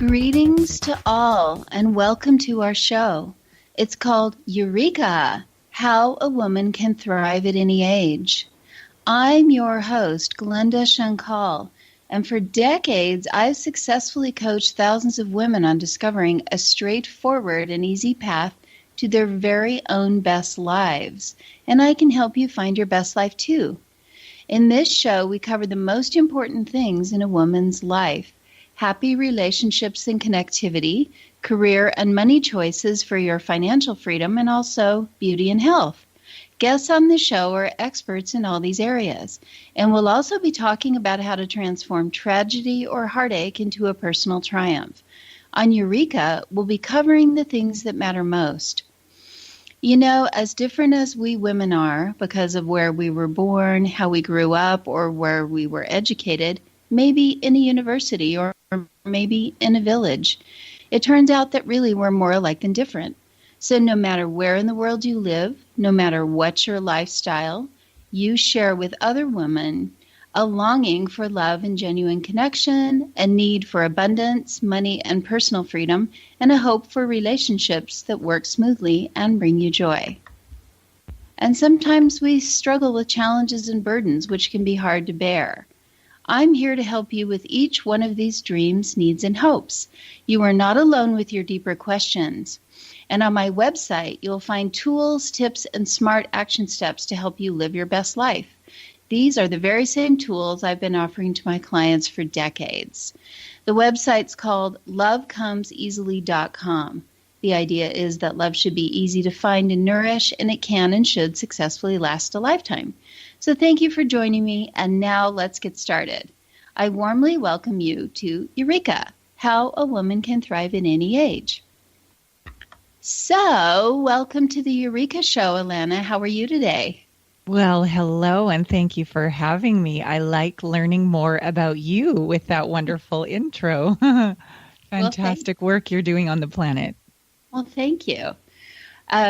Greetings to all and welcome to our show. It's called Eureka, How a Woman Can Thrive at Any Age. I'm your host, Glenda Shankal, and for decades I've successfully coached thousands of women on discovering a straightforward and easy path to their very own best lives. And I can help you find your best life too. In this show, we cover the most important things in a woman's life: happy relationships and connectivity, career and money choices for your financial freedom, and also beauty and health. Guests on the show are experts in all these areas, and we'll also be talking about how to transform tragedy or heartache into a personal triumph. On Eureka, we'll be covering the things that matter most. You know, as different as we women are because of where we were born, how we grew up, or where we were educated, maybe in a university or maybe in a village, it turns out that really we're more alike than different. So no matter where in the world you live, no matter what your lifestyle, you share with other women a longing for love and genuine connection, a need for abundance, money, and personal freedom, and a hope for relationships that work smoothly and bring you joy. And sometimes we struggle with challenges and burdens which can be hard to bear. I'm here to help you with each one of these dreams, needs, and hopes. You are not alone with your deeper questions. And on my website, you'll find tools, tips, and smart action steps to help you live your best life. These are the very same tools I've been offering to my clients for decades. The website's called lovecomseasily.com. The idea is that love should be easy to find and nourish, and it can and should successfully last a lifetime. So thank you for joining me, and now let's get started. I warmly welcome you to Eureka, How a Woman Can Thrive in Any Age. So, welcome to the Eureka Show, Alana. How are you today? Well, hello, and thank you for having me. I like learning more about you with that wonderful intro. Fantastic work you're doing on the planet. Well, thank you.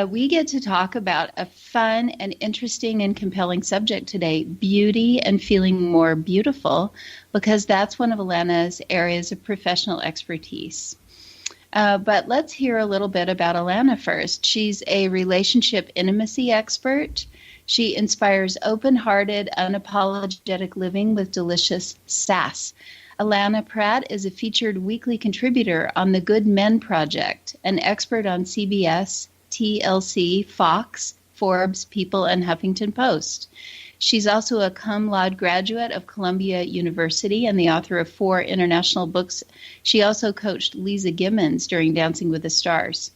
We get to talk about a fun and interesting and compelling subject today, beauty and feeling more beautiful, because that's one of Alana's areas of professional expertise. But let's hear a little bit about Alana first. She's a relationship intimacy expert. She inspires open-hearted, unapologetic living with delicious sass. Alana Pratt is a featured weekly contributor on the GoodMenProject, an expert on CBS, TLC, Fox, Forbes, People, and Huffington Post. She's also a cum laude graduate of Columbia University and the author of 4 international books. She also coached Leeza Gibbons during Dancing with the Stars.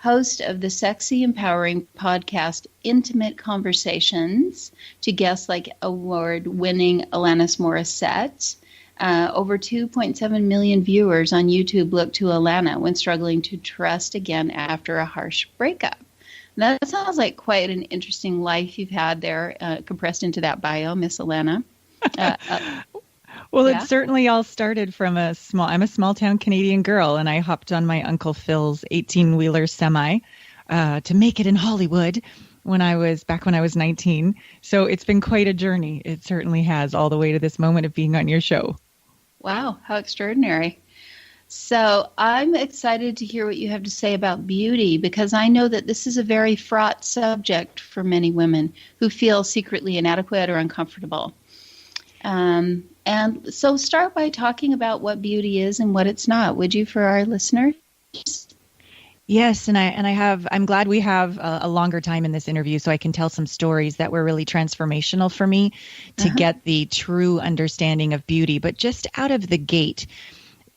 Host of the sexy, empowering podcast Intimate Conversations to guests like award-winning Alanis Morissette. Over 2.7 million viewers on YouTube look to Alana when struggling to trust again after a harsh breakup. That sounds like quite an interesting life you've had there, compressed into that bio, Miss Alana. Well, yeah. It certainly all started from I'm a small town Canadian girl, and I hopped on my Uncle Phil's 18-wheeler semi to make it in Hollywood when I was 19. So it's been quite a journey. It certainly has, all the way to this moment of being on your show. Wow, how extraordinary. So I'm excited to hear what you have to say about beauty, because I know that this is a very fraught subject for many women who feel secretly inadequate or uncomfortable. And so start by talking about what beauty is and what it's not, would you, for our listeners? Yes, I'm glad we have a longer time in this interview so I can tell some stories that were really transformational for me to get the true understanding of beauty. But just out of the gate,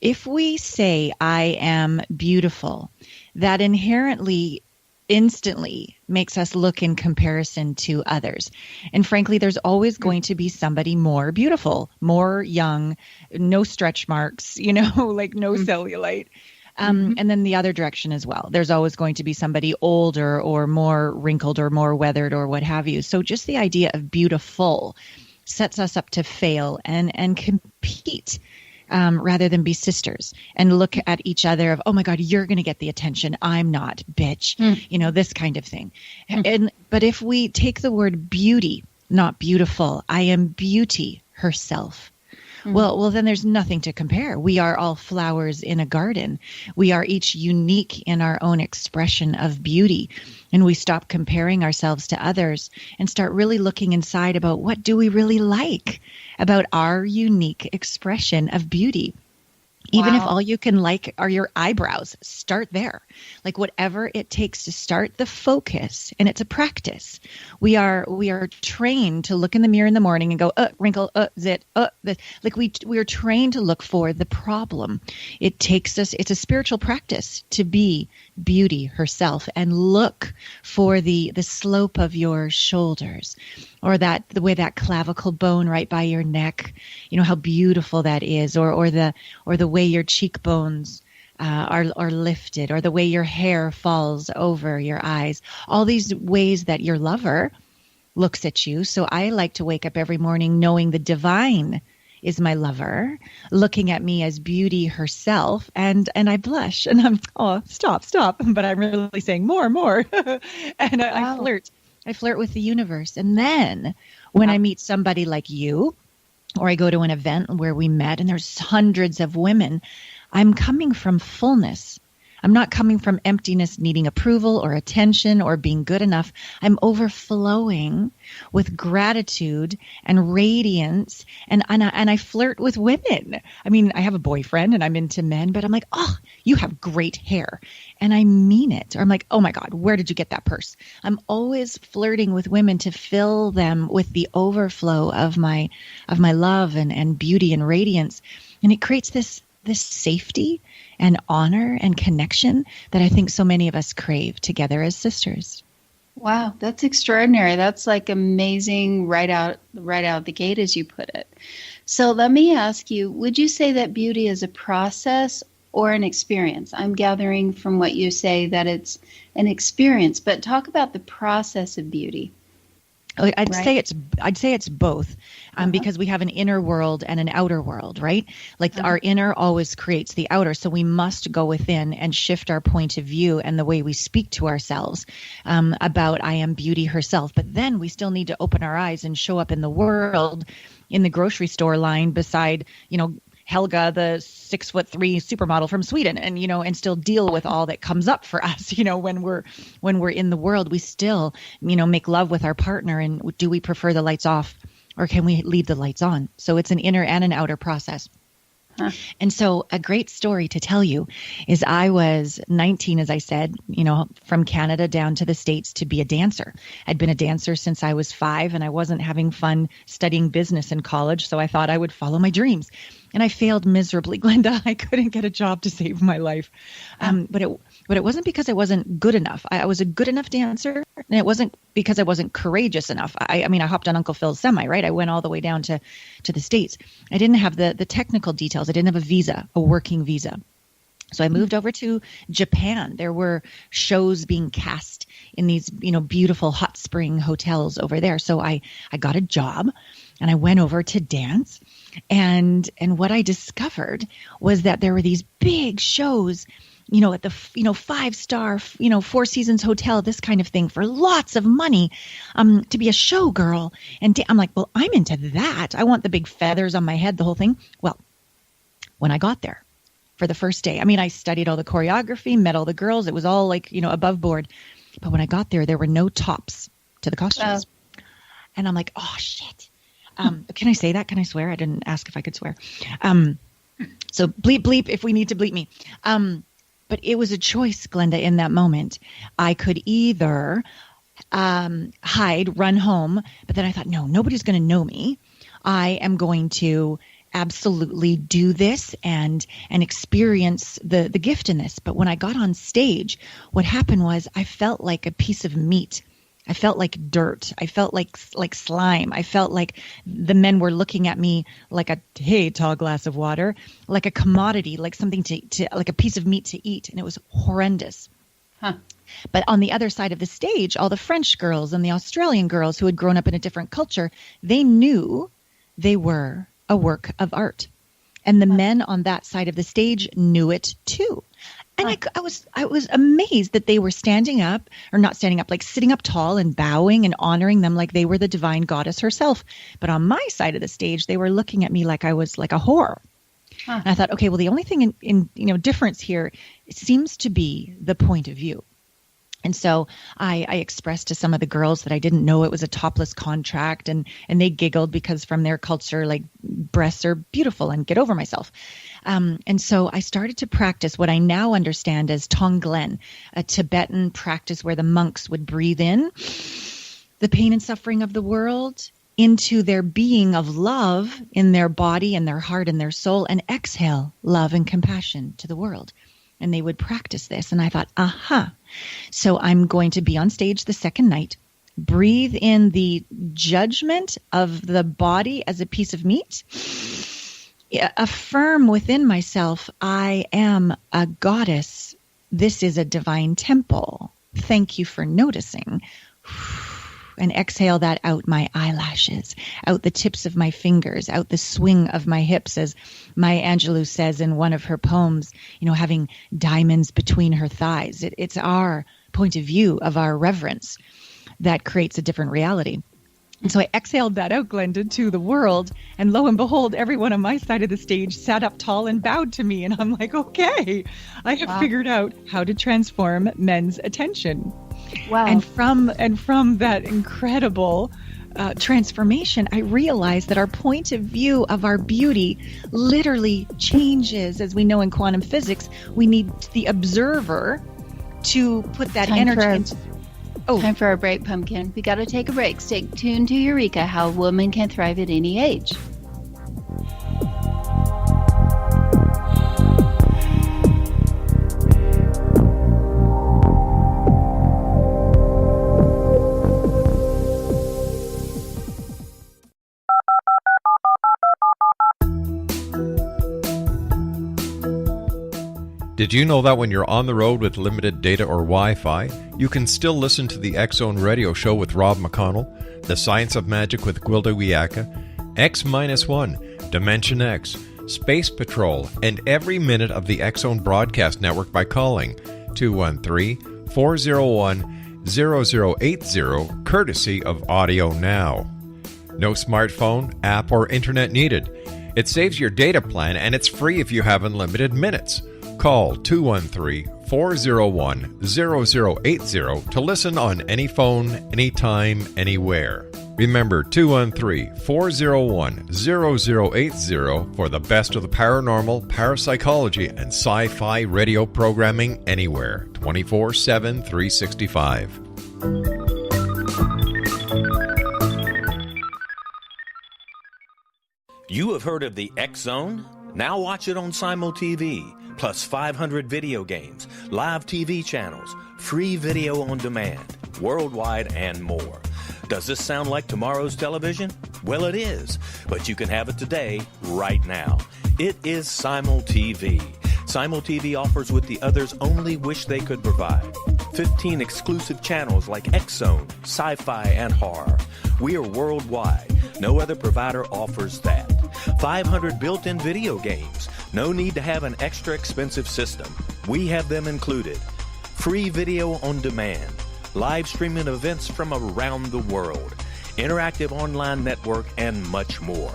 if we say I am beautiful, that inherently instantly makes us look in comparison to others. And frankly, there's always going to be somebody more beautiful, more young, no stretch marks, like no cellulite. And then the other direction as well. There's always going to be somebody older or more wrinkled or more weathered or what have you. So just the idea of beautiful sets us up to fail and compete. Rather than be sisters and look at each other of, oh my God, you're going to get the attention. I'm not, bitch. This kind of thing. But if we take the word beauty, not beautiful, I am beauty herself. Well, then there's nothing to compare. We are all flowers in a garden. We are each unique in our own expression of beauty. And we stop comparing ourselves to others and start really looking inside about what do we really like about our unique expression of beauty. Even if all you can like are your eyebrows, start there. Like whatever it takes to start the focus, and it's a practice. We are trained to look in the mirror in the morning and go, wrinkle, zit, this. Like we are trained to look for the problem. It takes us. It's a spiritual practice to be beauty herself and look for the slope of your shoulders, or the way that clavicle bone right by your neck, how beautiful that is, or the way your cheekbones are lifted, or the way your hair falls over your eyes. All these ways that your lover looks at you. So I like to wake up every morning knowing the divine is my lover, looking at me as beauty herself, and I blush, and I'm stop, but I'm really saying more, and I flirt with the universe. And then when I meet somebody like you, or I go to an event where we met and there's hundreds of women, I'm coming from fullness. I'm not coming from emptiness, needing approval or attention or being good enough. I'm overflowing with gratitude and radiance. And I flirt with women. I mean, I have a boyfriend and I'm into men, but I'm like, oh, you have great hair. And I mean it. Or I'm like, oh my God, where did you get that purse? I'm always flirting with women to fill them with the overflow of my love and beauty and radiance. And it creates this safety and honor and connection that I think so many of us crave together as sisters. Wow, that's extraordinary. That's like amazing right out the gate, as you put it. So let me ask you, would you say that beauty is a process or an experience? I'm gathering from what you say that it's an experience, but talk about the process of beauty. I'd say it's both, because we have an inner world and an outer world, right? Like our inner always creates the outer. So we must go within and shift our point of view and the way we speak to ourselves about I am beauty herself. But then we still need to open our eyes and show up in the world, in the grocery store line beside, Helga, the 6'3" supermodel from Sweden, and still deal with all that comes up for us, when we're in the world. We still, make love with our partner, and do we prefer the lights off, or can we leave the lights on? So it's an inner and an outer process. And so a great story to tell you is I was 19, as I said, from Canada down to the States to be a dancer. I'd been a dancer since I was 5, and I wasn't having fun studying business in college, so I thought I would follow my dreams. And I failed miserably, Glenda. I couldn't get a job to save my life. But it wasn't because I wasn't good enough. I was a good enough dancer, and it wasn't because I wasn't courageous enough. I hopped on Uncle Phil's semi, right? I went all the way down to the States. I didn't have the technical details. I didn't have a working visa. So I moved over to Japan. There were shows being cast in these, beautiful hot spring hotels over there. So I got a job, and I went over to dance. And what I discovered was that there were these big shows, at the, 5-star, 4 Seasons hotel, this kind of thing, for lots of money, to be a showgirl. And I'm like, well, I'm into that. I want the big feathers on my head, the whole thing. Well, when I got there for the first day, I studied all the choreography, met all the girls. It was all like, above board. But when I got there were no tops to the costumes. And I'm like, oh, shit. Can I say that? Can I swear? I didn't ask if I could swear. So bleep if we need to bleep me. But it was a choice, Glenda, in that moment. I could either hide, run home, but then I thought, no, nobody's going to know me. I am going to absolutely do this and experience the gift in this. But when I got on stage, what happened was I felt like a piece of meat. I felt like dirt. I felt like slime. I felt like the men were looking at me like hey, tall glass of water, like a commodity, like something to like a piece of meat to eat. And it was horrendous. But on the other side of the stage, all the French girls and the Australian girls who had grown up in a different culture, they knew they were a work of art. And the men on that side of the stage knew it too. And I was amazed that they were standing up, or not standing up, like sitting up tall and bowing and honoring them like they were the divine goddess herself. But on my side of the stage, they were looking at me like I was like a whore. And I thought, okay, well, the only thing in difference here seems to be the point of view. And so I expressed to some of the girls that I didn't know it was a topless contract, and they giggled because from their culture, like, breasts are beautiful, and get over myself. And so I started to practice what I now understand as Tonglen, a Tibetan practice where the monks would breathe in the pain and suffering of the world into their being of love in their body and their heart and their soul, and exhale love and compassion to the world. And they would practice this. And I thought, aha. So I'm going to be on stage the second night, breathe in the judgment of the body as a piece of meat, affirm within myself, I am a goddess. This is a divine temple. Thank you for noticing. And exhale that out my eyelashes, out the tips of my fingers, out the swing of my hips, as Maya Angelou says in one of her poems, having diamonds between her thighs. It's our point of view of our reverence that creates a different reality. And so I exhaled that out, Glenda, to the world. And lo and behold, everyone on my side of the stage sat up tall and bowed to me. And I'm like, okay, I have figured out how to transform men's attention. Wow. And from that incredible transformation, I realized that our point of view of our beauty literally changes. As we know in quantum physics, we need the observer to put that energy into... Time for our break, Pumpkin. We got to take a break. Stay tuned to Eureka, how a woman can thrive at any age. Did you know that when you're on the road with limited data or Wi-Fi, you can still listen to the X-Zone Radio Show with Rob McConnell, The Science of Magic with Gwilda Wiyaka, X-1, Dimension X, Space Patrol, and every minute of the X-Zone broadcast network by calling 213-401-0080, courtesy of Audio Now. No smartphone, app, or internet needed. It saves your data plan, and it's free if you have unlimited minutes. Call 213-401-0080 to listen on any phone, anytime, anywhere. Remember 213-401-0080 for the best of the paranormal, parapsychology, and sci-fi radio programming anywhere, 24/7, 365. You have heard of the X-Zone? Now watch it on Simul TV. Plus 500 video games, live TV channels, free video on demand, worldwide, and more. Does this sound like tomorrow's television? Well, it is, but you can have it today, right now. It is Simul TV. Simul TV offers what the others only wish they could provide. 15 exclusive channels like X-Zone, Sci-Fi, and Horror. We are worldwide. No other provider offers that. 500 built-in video games. No need to have an extra expensive system. We have them included. Free video on demand. Live streaming events from around the world. Interactive online network, and much more.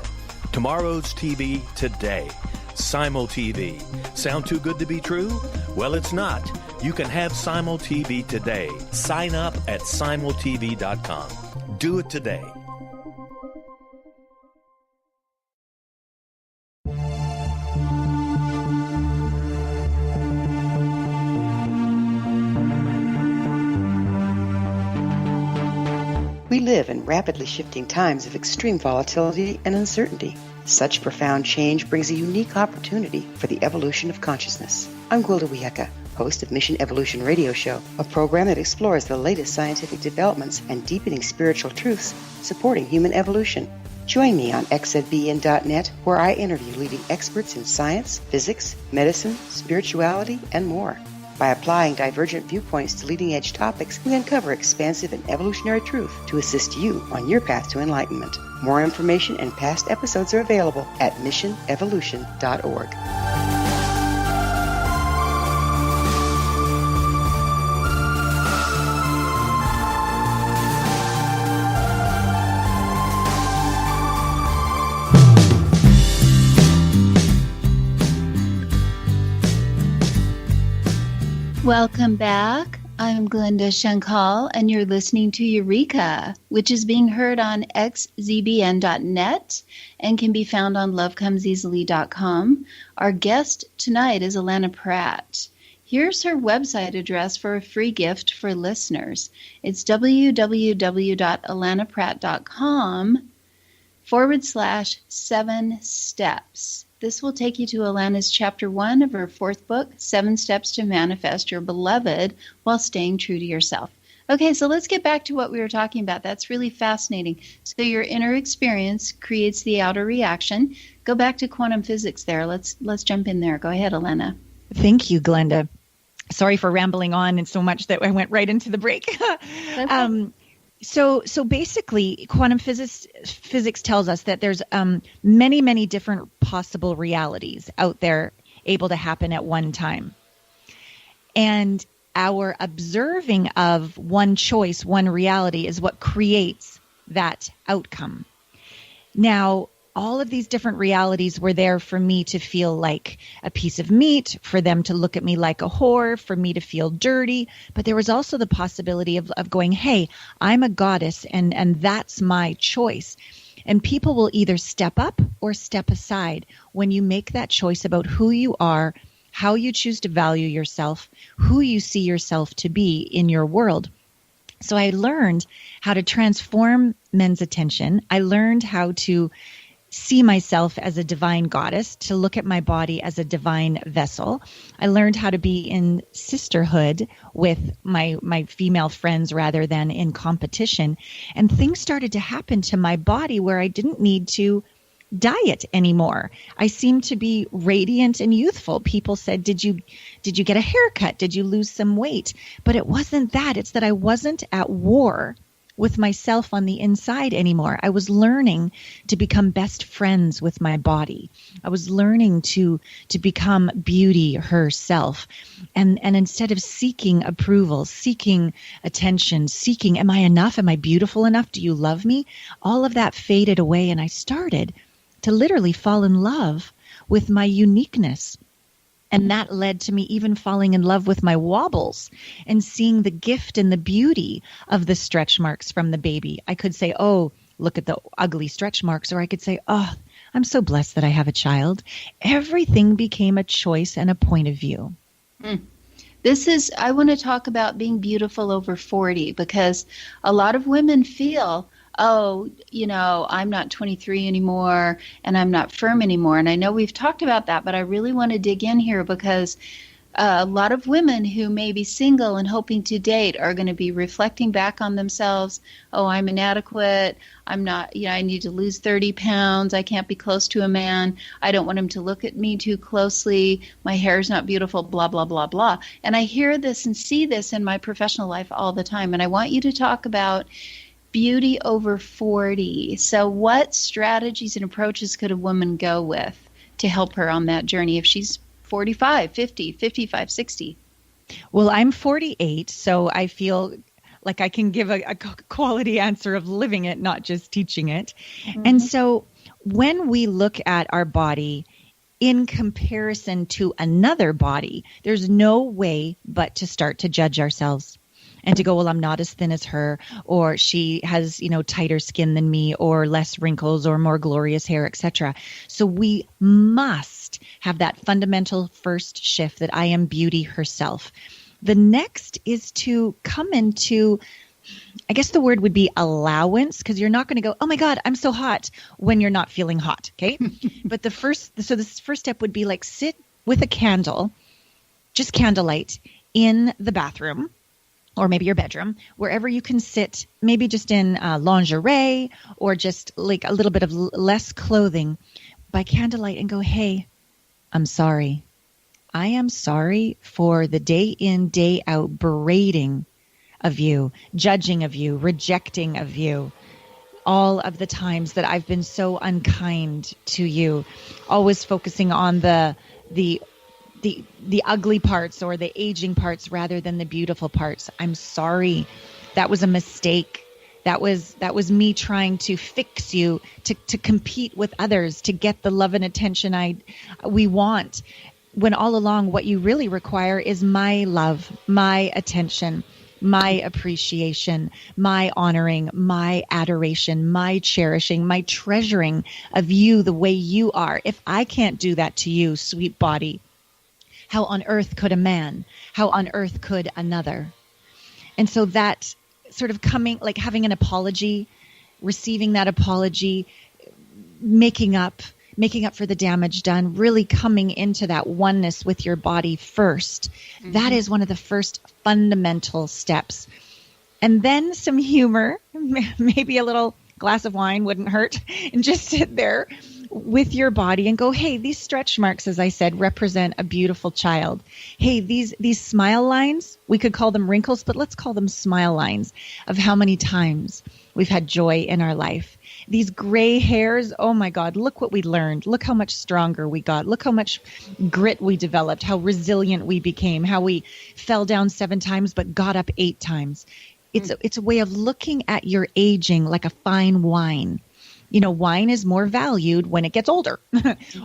Tomorrow's TV today. Simul TV. Sound too good to be true? Well, it's not. You can have Simul TV today. Sign up at simultv.com. Do it today. We live in rapidly shifting times of extreme volatility and uncertainty. Such profound change brings a unique opportunity for the evolution of consciousness. I'm Gwilda Wiyaka, host of Mission Evolution Radio Show, a program that explores the latest scientific developments and deepening spiritual truths supporting human evolution. Join me on xzbn.net, where I interview leading experts in science, physics, medicine, spirituality, and more. By applying divergent viewpoints to leading-edge topics, we uncover expansive and evolutionary truth to assist you on your path to enlightenment. More information and past episodes are available at missionevolution.org. Welcome back. I'm Glenda Shankal, and you're listening to Eureka, which is being heard on xzbn.net and can be found on lovecomeseasily.com. Our guest tonight is Alana Pratt. Here's her website address for a free gift for listeners. It's www.alanapratt.com/7 steps. This will take you to Alana's chapter 1 of her 4th book, 7 Steps to Manifest Your Beloved While Staying True to Yourself. Okay, so let's get back to what we were talking about. That's really fascinating. So your inner experience creates the outer reaction. Go back to quantum physics there. Let's jump in there. Go ahead, Alana. Thank you, Glenda. Sorry for rambling on and so much that I went right into the break. Okay. So basically, quantum physics tells us that there's many, many different possible realities out there able to happen at one time. And our observing of one choice, one reality is what creates that outcome. Now, all of these different realities were there for me to feel like a piece of meat, for them to look at me like a whore, for me to feel dirty. But there was also the possibility of going, hey, I'm a goddess and that's my choice. And people will either step up or step aside when you make that choice about who you are, how you choose to value yourself, who you see yourself to be in your world. So I learned how to transform men's attention. I learned how to see myself as a divine goddess, to look at my body as a divine vessel. I learned how to be in sisterhood with my female friends rather than in competition. And things started to happen to my body where I didn't need to diet anymore. I seemed to be radiant and youthful. People said, did you get a haircut? Did you lose some weight? But it wasn't that. It's that I wasn't at war with myself on the inside anymore. I was learning to become best friends with my body. I was learning to become beauty herself. And instead of seeking approval, seeking attention, seeking, am I enough? Am I beautiful enough? Do you love me? All of that faded away, and I started to literally fall in love with my uniqueness. And that led to me even falling in love with my wobbles and seeing the gift and the beauty of the stretch marks from the baby. I could say, oh, look at the ugly stretch marks. Or I could say, oh, I'm so blessed that I have a child. Everything became a choice and a point of view. I want to talk about being beautiful over 40, because a lot of women feel, oh, I'm not 23 anymore and I'm not firm anymore. And I know we've talked about that, but I really want to dig in here because a lot of women who may be single and hoping to date are going to be reflecting back on themselves. Oh, I'm inadequate. I'm not, I need to lose 30 pounds. I can't be close to a man. I don't want him to look at me too closely. My hair's not beautiful, blah, blah, blah, blah. And I hear this and see this in my professional life all the time. And I want you to talk about beauty over 40. So what strategies and approaches could a woman go with to help her on that journey if she's 45, 50, 55, 60? Well, I'm 48, so I feel like I can give a quality answer of living it, not just teaching it. Mm-hmm. And so when we look at our body in comparison to another body, there's no way but to start to judge ourselves. And to go, well, I'm not as thin as her, or she has, tighter skin than me, or less wrinkles, or more glorious hair, etc. So we must have that fundamental first shift that I am beauty herself. The next is to come into, I guess the word would be allowance, because you're not going to go, oh my God, I'm so hot, when you're not feeling hot. Okay. But the first step would be like sit with a candle, just candlelight in the bathroom, or maybe your bedroom, wherever you can sit, maybe just in lingerie or just like a little bit of less clothing by candlelight, and go, hey, I'm sorry. I am sorry for the day in, day out berating of you, judging of you, rejecting of you. All of the times that I've been so unkind to you, always focusing on the ugly parts or the aging parts rather than the beautiful parts. I'm sorry. That was a mistake. That was me trying to fix you, to compete with others, to get the love and attention we want. when all along what you really require is my love, my attention, my appreciation, my honoring, my adoration, my cherishing, my treasuring of you the way you are. If I can't do that to you, sweet body, how on earth could a man? How on earth could another? And so that sort of coming, like having an apology, receiving that apology, making up for the damage done, really coming into that oneness with your body first. Mm-hmm. That is one of the first fundamental steps. And then some humor, maybe a little glass of wine wouldn't hurt, and just sit there with your body and go, hey, these stretch marks, as I said, represent a beautiful child. Hey, these smile lines, we could call them wrinkles, but let's call them smile lines of how many times we've had joy in our life. These gray hairs, oh my God, look what we learned. Look how much stronger we got. Look how much grit we developed, how resilient we became, how we fell down 7 times but got up 8 times. It's a way of looking at your aging like a fine wine. You know, wine is more valued when it gets older.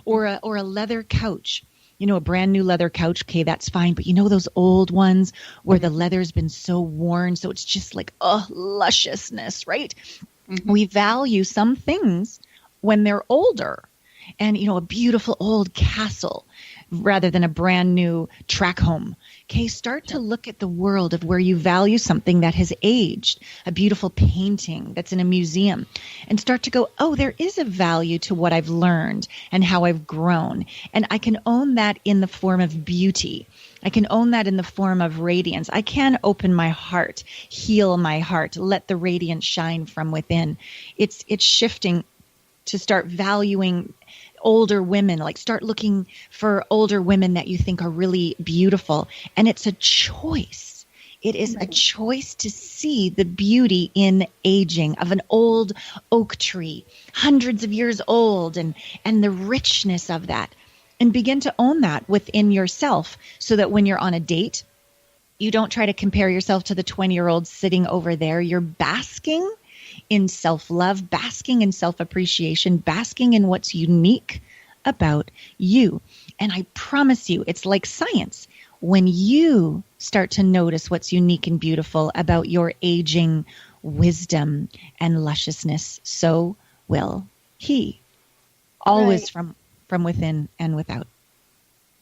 or a leather couch. You know, a brand new leather couch, okay, that's fine. But you know those old ones where the leather's been so worn, so it's just like, lusciousness, right? Mm-hmm. We value some things when they're older. And, you know, a beautiful old castle rather than a brand new track home. Okay, start to look at the world of where you value something that has aged, a beautiful painting that's in a museum, and start to go, oh, there is a value to what I've learned and how I've grown. And I can own that in the form of beauty. I can own that in the form of radiance. I can open my heart, heal my heart, let the radiance shine from within. It's shifting to start valuing older women, like start looking for older women that you think are really beautiful. And it's a choice. It is a choice to see the beauty in aging of an old oak tree, hundreds of years old, and the richness of that. And begin to own that within yourself so that when you're on a date, you don't try to compare yourself to the 20-year-old sitting over there. You're basking in self-love, basking in self-appreciation, basking in what's unique about you. And I promise you, it's like science. When you start to notice what's unique and beautiful about your aging wisdom and lusciousness, so will he. Always from within and without.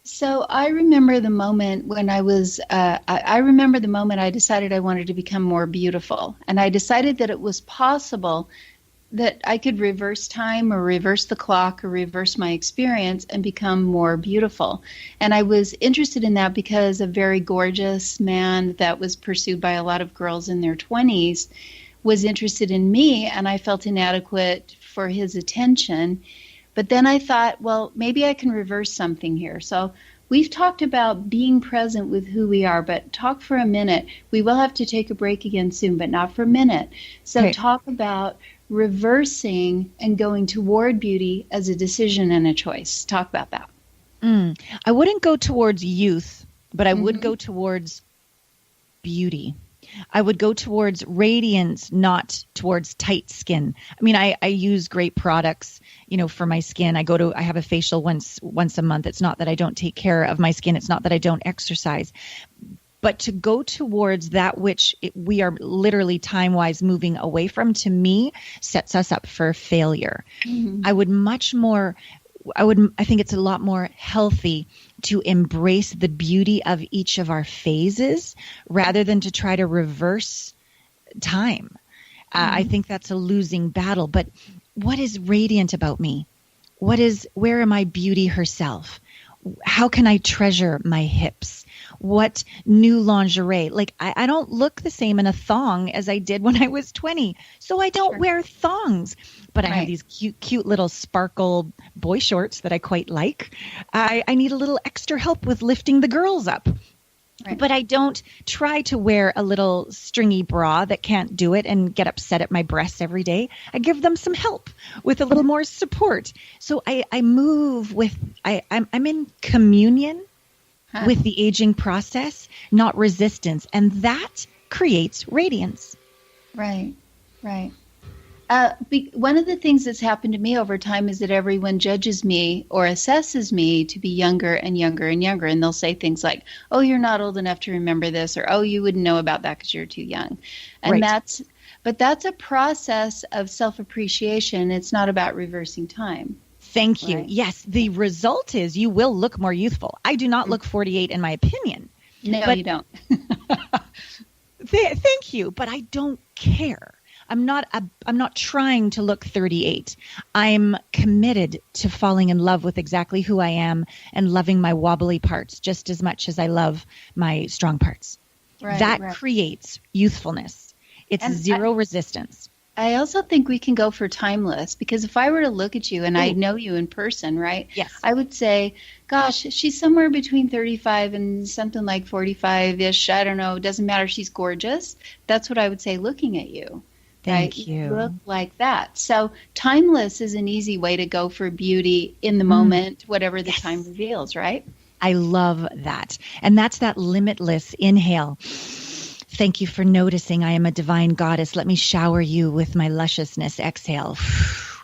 So I remember the moment when I remember the moment I decided I wanted to become more beautiful. And I decided that it was possible that I could reverse time or reverse the clock or reverse my experience and become more beautiful. And I was interested in that because a very gorgeous man that was pursued by a lot of girls in their 20s was interested in me, and I felt inadequate for his attention. But then I thought, well, maybe I can reverse something here. So we've talked about being present with who we are, but talk for a minute. We will have to take a break again soon, but not for a minute. So Talk about reversing and going toward beauty as a decision and a choice. Talk about that. I wouldn't go towards youth, but I would go towards beauty. I would go towards radiance, not towards tight skin. I mean, I use great products, you know, for my skin. I have a facial once a month. It's not that I don't take care of my skin. It's not that I don't exercise. But to go towards that which we are literally time-wise moving away from, to me, sets us up for failure. Mm-hmm. I think it's a lot more healthy to embrace the beauty of each of our phases rather than to try to reverse time. I think that's a losing battle. But what is radiant about me? Where am I beauty herself? How can I treasure my hips? What new lingerie? Like, I don't look the same in a thong as I did when I was 20. So I don't wear thongs. But I have these cute little sparkle boy shorts that I quite like. I need a little extra help with lifting the girls up. Right. But I don't try to wear a little stringy bra that can't do it and get upset at my breasts every day. I give them some help with a little more support. So I move with, I'm in communion with the aging process, not resistance. And that creates radiance. Right, right. One of the things that's happened to me over time is that everyone judges me or assesses me to be younger and younger and younger. And they'll say things like, oh, you're not old enough to remember this, or, oh, you wouldn't know about that because you're too young. And Right. that's a process of self-appreciation. It's not about reversing time. Thank you. Right. Yes, the result is you will look more youthful. I do not look 48 in my opinion. No, but you don't. Thank you, but I don't care. I'm not trying to look 38. I'm committed to falling in love with exactly who I am and loving my wobbly parts just as much as I love my strong parts. That creates youthfulness. It's zero resistance. I also think we can go for timeless, because if I were to look at you and I know you in person, right? Yes. I would say, gosh, she's somewhere between 35 and something like 45-ish. I don't know. It doesn't matter. She's gorgeous. That's what I would say looking at you. Thank right? you. Look like that. So timeless is an easy way to go for beauty in the moment, whatever the time reveals, right? I love that. And that's that limitless inhale. Thank you for noticing I am a divine goddess. Let me shower you with my lusciousness. Exhale.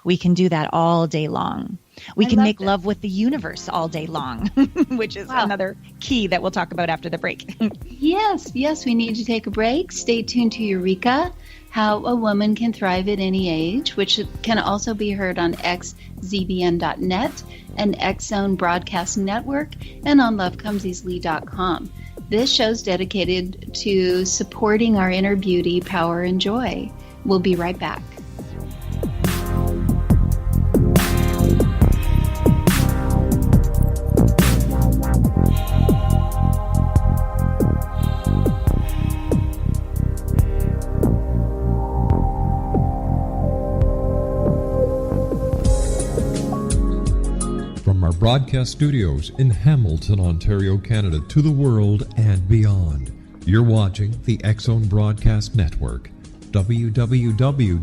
We can do that all day long. We can make love with the universe all day long, which is another key that we'll talk about after the break. Yes, we need to take a break. Stay tuned to Eureka, How a Woman Can Thrive at Any Age, which can also be heard on xzbn.net and X Zone Broadcast Network and on lovecomeseasily.com. This show's dedicated to supporting our inner beauty, power, and joy. We'll be right back. From our broadcast studios in Hamilton, Ontario, Canada, to the world and beyond, you're watching the X Zone Broadcast Network, www.xzbn.net.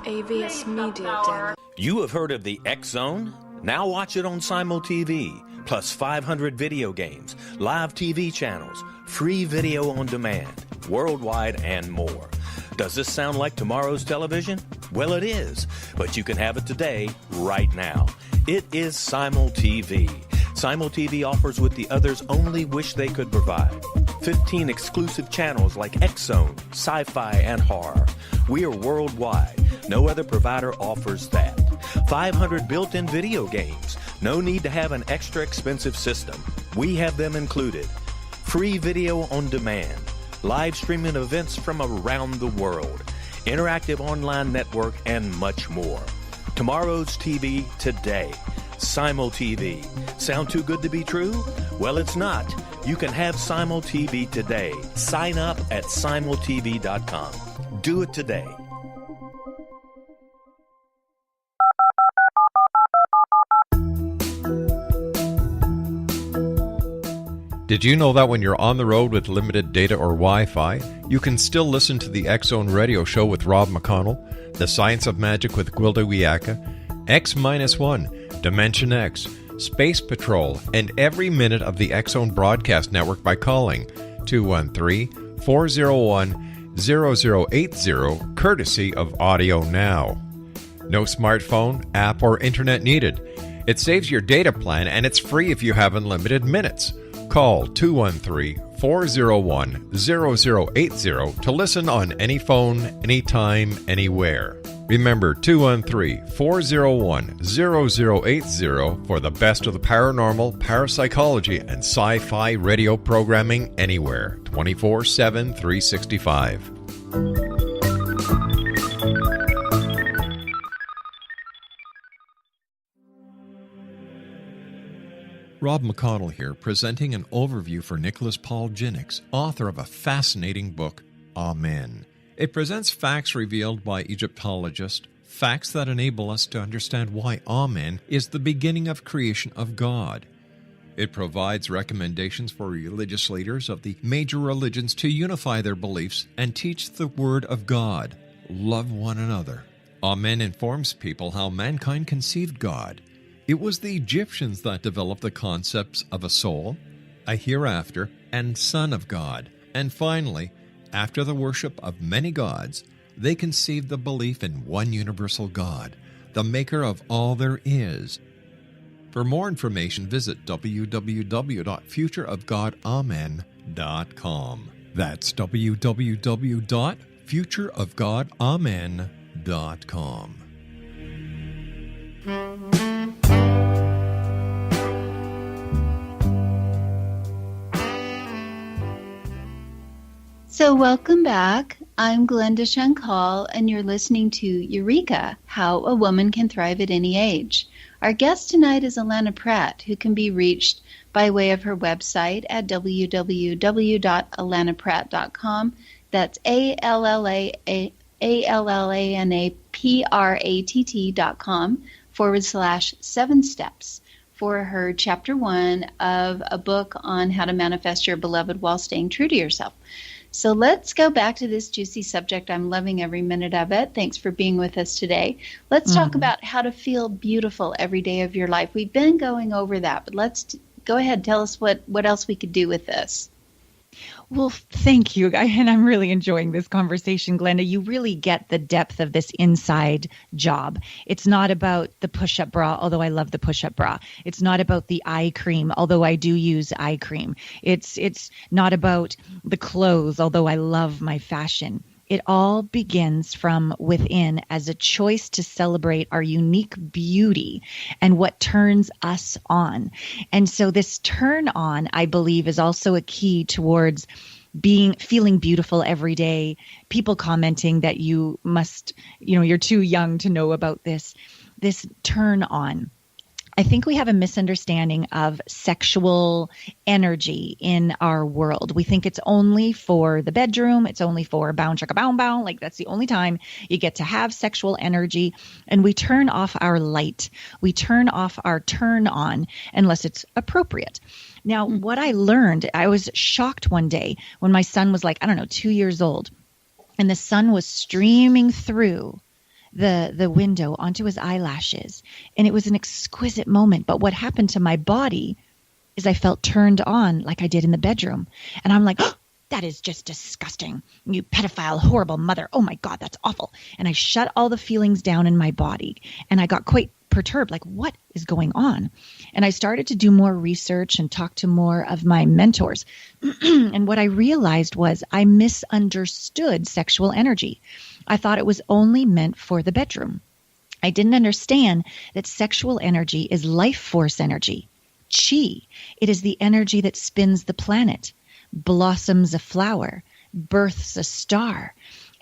AVS Media. You have heard of the X Zone? Now watch it on Simul TV, plus 500 video games, live TV channels, free video on demand, worldwide, and more. Does this sound like tomorrow's television? Well, it is, but you can have it today, right now. It is Simul TV. Simul TV offers what the others only wish they could provide. 15 exclusive channels like X-Zone, Sci-Fi, and Horror. We are worldwide. No other provider offers that. 500 built-in video games. No need to have an extra expensive system. We have them included. Free video on demand. Live streaming events from around the world, interactive online network, and much more. Tomorrow's TV today. Simul TV. Sound too good to be true? Well, it's not. You can have Simul TV today. Sign up at simultv.com. Do it today. Did you know that when you're on the road with limited data or Wi-Fi, you can still listen to the X Zone radio show with Rob McConnell, The Science of Magic with Gwilda Wiyaka, X-1, Dimension X, Space Patrol, and every minute of the X Zone broadcast network by calling 213-401-0080, courtesy of Audio Now. No smartphone, app, or internet needed. It saves your data plan, and it's free if you have unlimited minutes. Call 213-401-0080 to listen on any phone, anytime, anywhere. Remember 213-401-0080 for the best of the paranormal, parapsychology, and sci-fi radio programming anywhere, 24/7, 365. Rob McConnell here, presenting an overview for Nicholas Paul Jennings, author of a fascinating book, Amen. It presents facts revealed by Egyptologists, facts that enable us to understand why Amen is the beginning of creation of God. It provides recommendations for religious leaders of the major religions to unify their beliefs and teach the Word of God. Love one another. Amen informs people how mankind conceived God. It was the Egyptians that developed the concepts of a soul, a hereafter, and Son of God. And finally, after the worship of many gods, they conceived the belief in one universal God, the maker of all there is. For more information, visit www.futureofgodamen.com. That's www.futureofgodamen.com. So welcome back. I'm Glenda Shankal, and you're listening to Eureka, How a Woman Can Thrive at Any Age. Our guest tonight is Alana Pratt, who can be reached by way of her website at www.allanapratt.com. That's ALLANAPRATT.com/7 steps for her chapter 1 of a book on how to manifest your beloved while staying true to yourself. So let's go back to this juicy subject. I'm loving every minute of it. Thanks for being with us today. Let's talk about how to feel beautiful every day of your life. We've been going over that, but let's go ahead. Tell us what else we could do with this. Well, thank you. And I'm really enjoying this conversation, Glenda. You really get the depth of this inside job. It's not about the push-up bra, although I love the push-up bra. It's not about the eye cream, although I do use eye cream. It's not about the clothes, although I love my fashion. It all begins from within as a choice to celebrate our unique beauty and what turns us on. And so this turn on, I believe, is also a key towards feeling beautiful every day. People commenting that you're too young to know about this turn on. I think we have a misunderstanding of sexual energy in our world. We think it's only for the bedroom. It's only for bound chicka bound bound. Like that's the only time you get to have sexual energy. And we turn off our light. We turn off our turn on unless it's appropriate. Now, what I learned, I was shocked one day when my son was 2 years old, and the sun was streaming through the window onto his eyelashes. And it was an exquisite moment. But what happened to my body is I felt turned on like I did in the bedroom. And I'm like, oh, that is just disgusting. You pedophile, horrible mother. Oh my God, that's awful. And I shut all the feelings down in my body. And I got quite perturbed, like what is going on? And I started to do more research and talk to more of my mentors. And what I realized was I misunderstood sexual energy. I thought it was only meant for the bedroom. I didn't understand that sexual energy is life force energy. Chi. It is the energy that spins the planet, blossoms a flower, births a star.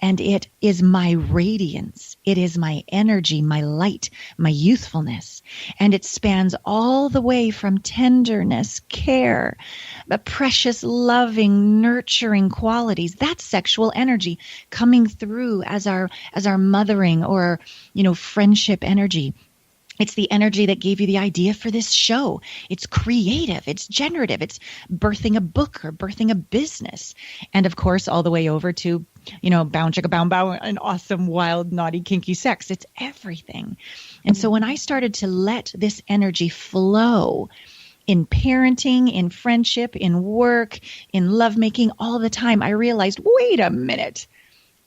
And it is my radiance. It is my energy, my light, my youthfulness. And it spans all the way from tenderness, care, precious, loving, nurturing qualities. That's sexual energy coming through as our mothering or, friendship energy. It's the energy that gave you the idea for this show. It's creative. It's generative. It's birthing a book or birthing a business. And of course, all the way over to, bound chicka bound bow, an awesome, wild, naughty, kinky sex. It's everything. And so when I started to let this energy flow in parenting, in friendship, in work, in lovemaking, all the time, I realized, wait a minute.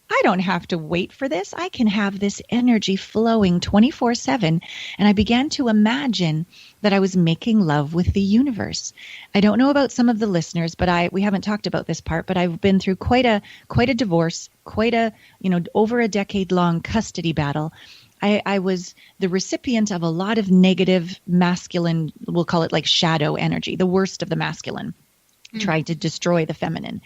I don't have to wait for this. I can have this energy flowing 24/7. And I began to imagine that I was making love with the universe. I don't know about some of the listeners, but we haven't talked about this part, but I've been through quite a divorce, over a decade-long custody battle. I was the recipient of a lot of negative masculine, we'll call it like shadow energy, the worst of the masculine. Tried to destroy the feminine.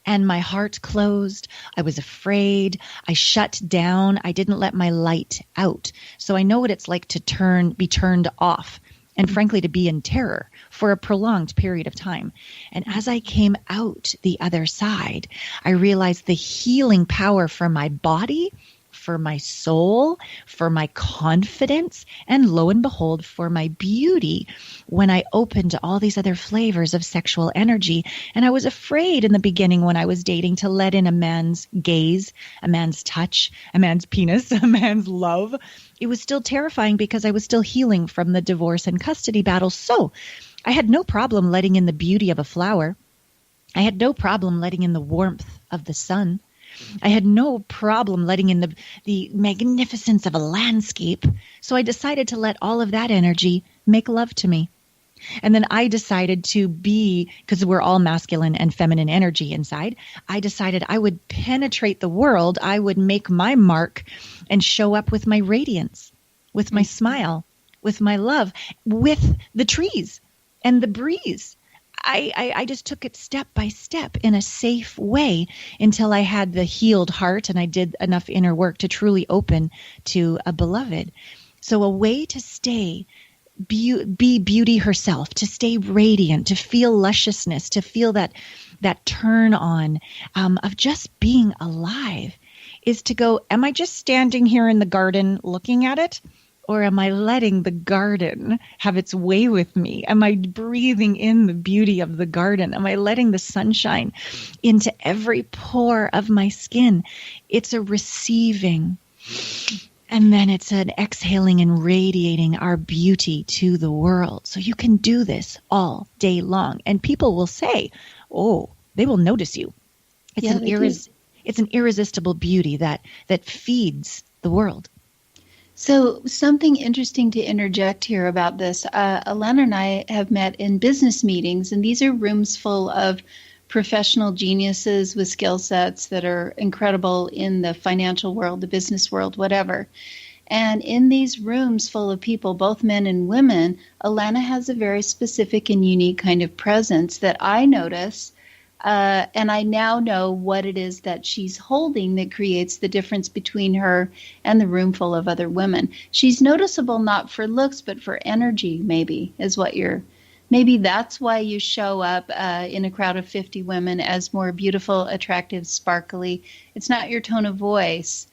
And my heart closed. I was afraid. I shut down. I didn't let my light out. So I know what it's like to be turned off and frankly, to be in terror for a prolonged period of time. And as I came out the other side, I realized the healing power for my body, for my soul, for my confidence, and lo and behold, for my beauty when I opened to all these other flavors of sexual energy. And I was afraid in the beginning when I was dating to let in a man's gaze, a man's touch, a man's penis, a man's love. It was still terrifying because I was still healing from the divorce and custody battle. So I had no problem letting in the beauty of a flower. I had no problem letting in the warmth of the sun. I had no problem letting in the magnificence of a landscape. So I decided to let all of that energy make love to me. And then I decided to be, because we're all masculine and feminine energy inside, I decided I would penetrate the world. I would make my mark and show up with my radiance, with my smile, with my love, with the trees and the breeze. I just took it step by step in a safe way until I had the healed heart and I did enough inner work to truly open to a beloved. So a way to stay be beauty herself, to stay radiant, to feel lusciousness, to feel that turn on of just being alive is to go, am I just standing here in the garden looking at it? Or am I letting the garden have its way with me? Am I breathing in the beauty of the garden? Am I letting the sunshine into every pore of my skin? It's a receiving. And then it's an exhaling and radiating our beauty to the world. So you can do this all day long. And people will say, oh, they will notice you. It's an irresistible beauty that feeds the world. So something interesting to interject here about this. Alana and I have met in business meetings, and these are rooms full of professional geniuses with skill sets that are incredible in the financial world, the business world, whatever. And in these rooms full of people, both men and women, Alana has a very specific and unique kind of presence that I notice. And I now know what it is that she's holding that creates the difference between her and the room full of other women. She's noticeable not for looks, but for energy, maybe, is what maybe that's why you show up in a crowd of 50 women as more beautiful, attractive, sparkly. It's not your tone of voice.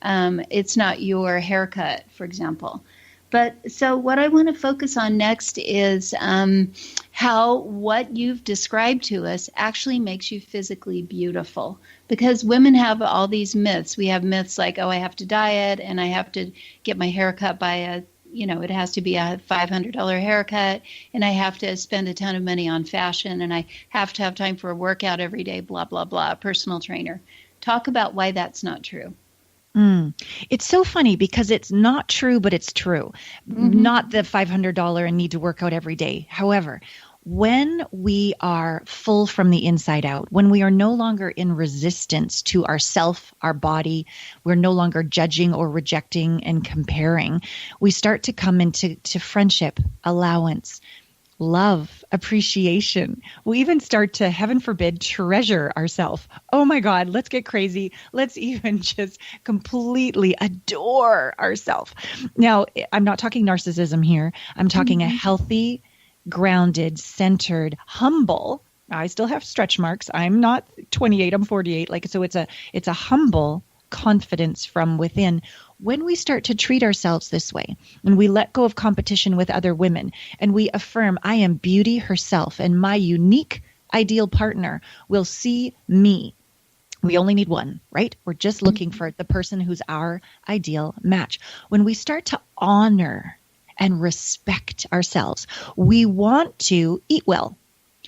It's not your haircut, for example. But so what I want to focus on next is how what you've described to us actually makes you physically beautiful. Because women have all these myths. We have myths like, oh, I have to diet and I have to get my hair cut by it has to be a $500 haircut and I have to spend a ton of money on fashion and I have to have time for a workout every day, blah, blah, blah, personal trainer. Talk about why that's not true. It's so funny because it's not true, but it's true. Mm-hmm. Not the $500 and need to work out every day. However, when we are full from the inside out, when we are no longer in resistance to ourself, our body, we're no longer judging or rejecting and comparing, we start to come into friendship, allowance, love, appreciation. We even start to, heaven forbid, treasure ourselves. Oh my God, let's get crazy. Let's even just completely adore ourselves. Now, I'm not talking narcissism here. I'm talking a healthy, grounded, centered, humble. I still have stretch marks. I'm not 28, I'm 48. So it's a humble confidence from within. When we start to treat ourselves this way and we let go of competition with other women and we affirm, I am beauty herself and my unique ideal partner will see me. We only need one, right? We're just looking for the person who's our ideal match. When we start to honor and respect ourselves, we want to eat well.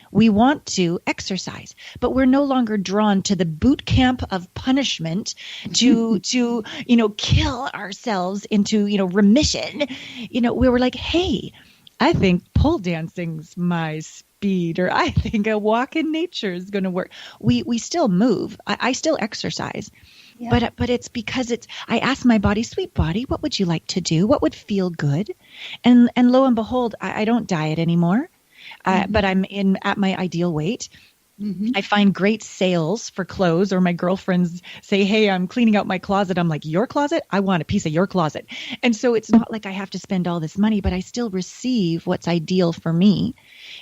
We want to exercise, but we're no longer drawn to the boot camp of punishment to kill ourselves into, remission. We were like, hey, I think pole dancing's my speed, or I think a walk in nature is going to work. We still move. I still exercise. Yeah. But it's because I asked my body, sweet body, what would you like to do? What would feel good? And lo and behold, I don't diet anymore. But I'm at my ideal weight. Mm-hmm. I find great sales for clothes, or my girlfriends say, hey, I'm cleaning out my closet. I'm like, your closet? I want a piece of your closet. And so it's not like I have to spend all this money, but I still receive what's ideal for me.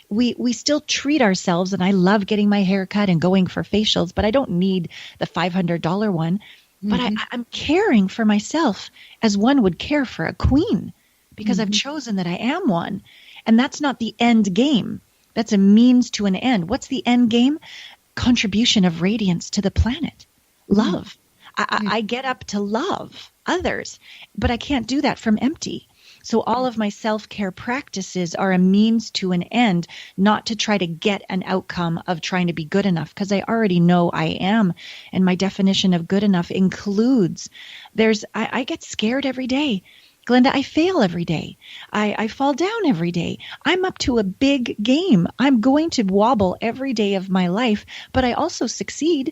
We still treat ourselves, and I love getting my hair cut and going for facials, but I don't need the $500 one. Mm-hmm. But I'm caring for myself as one would care for a queen, because I've chosen that I am one. And that's not the end game. That's a means to an end. What's the end game? Contribution of radiance to the planet. Love. I get up to love others, but I can't do that from empty. So all of my self-care practices are a means to an end, not to try to get an outcome of trying to be good enough, because I already know I am. And my definition of good enough includes I get scared every day. Glenda, I fail every day. I fall down every day. I'm up to a big game. I'm going to wobble every day of my life, but I also succeed.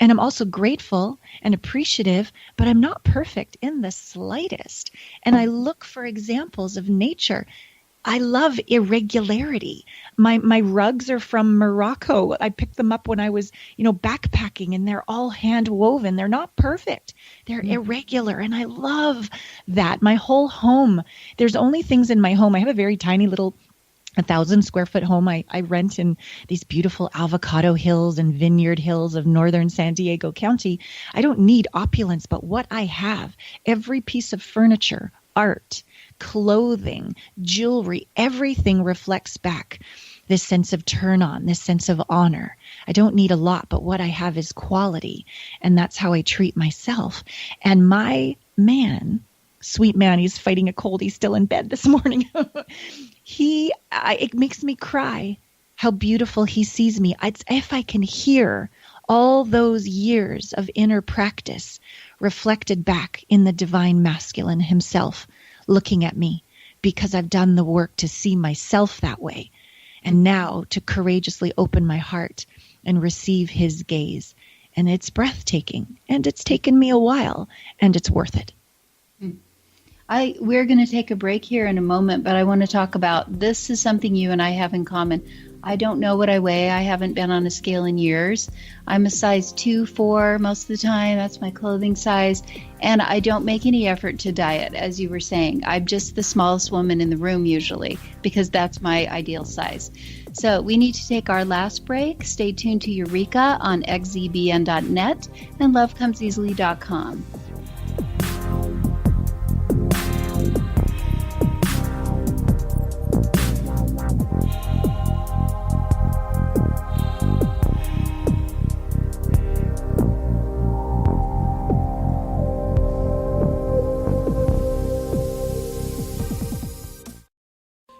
And I'm also grateful and appreciative, but I'm not perfect in the slightest. And I look for examples of nature. I love irregularity. My rugs are from Morocco. I picked them up when I was, backpacking, and they're all hand woven. They're not perfect. They're irregular. And I love that. My whole home, there's only things in my home. I have a very tiny little 1,000-square-foot home I rent in these beautiful avocado hills and vineyard hills of northern San Diego County. I don't need opulence, but what I have, every piece of furniture, art, clothing, jewelry, everything reflects back this sense of turn on, this sense of honor. I don't need a lot, but what I have is quality. And that's how I treat myself. And my man, sweet man, he's fighting a cold. He's still in bed this morning. It makes me cry how beautiful he sees me. It's if I can hear all those years of inner practice reflected back in the divine masculine himself looking at me, because I've done the work to see myself that way. And now to courageously open my heart and receive his gaze. And it's breathtaking. And it's taken me a while. And it's worth it. We're going to take a break here in a moment, but I want to talk about, this is something you and I have in common. I don't know what I weigh. I haven't been on a scale in years. I'm a size 2-4 most of the time. That's my clothing size. And I don't make any effort to diet, as you were saying. I'm just the smallest woman in the room usually, because that's my ideal size. So we need to take our last break. Stay tuned to Eureka on xzbn.net and lovecomseasily.com.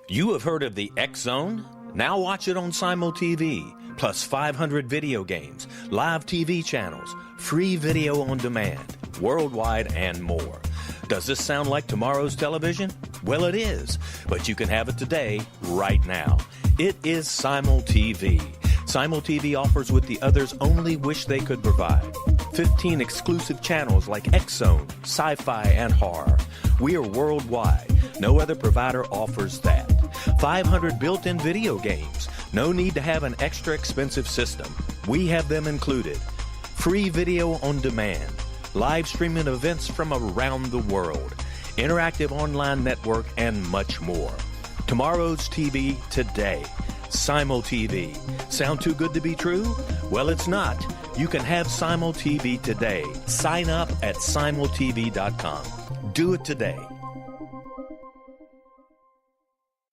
You have heard of the X Zone? Now watch it on Simul TV, plus 500 video games, live TV channels, free video on demand, worldwide, and more. Does this sound like tomorrow's television? Well, it is, but you can have it today, right now. It is Simul TV. Simul TV offers what the others only wish they could provide. 15 exclusive channels like X Zone, sci-fi, and horror. We are worldwide. No other provider offers that. 500 built-in video games. No need to have an extra expensive system. We have them included. Free video on demand. Live streaming events from around the world. Interactive online network, and much more. Tomorrow's TV today. Simul TV. Sound too good to be true? Well, it's not. You can have Simul TV today. Sign up at simultv.com. Do it today.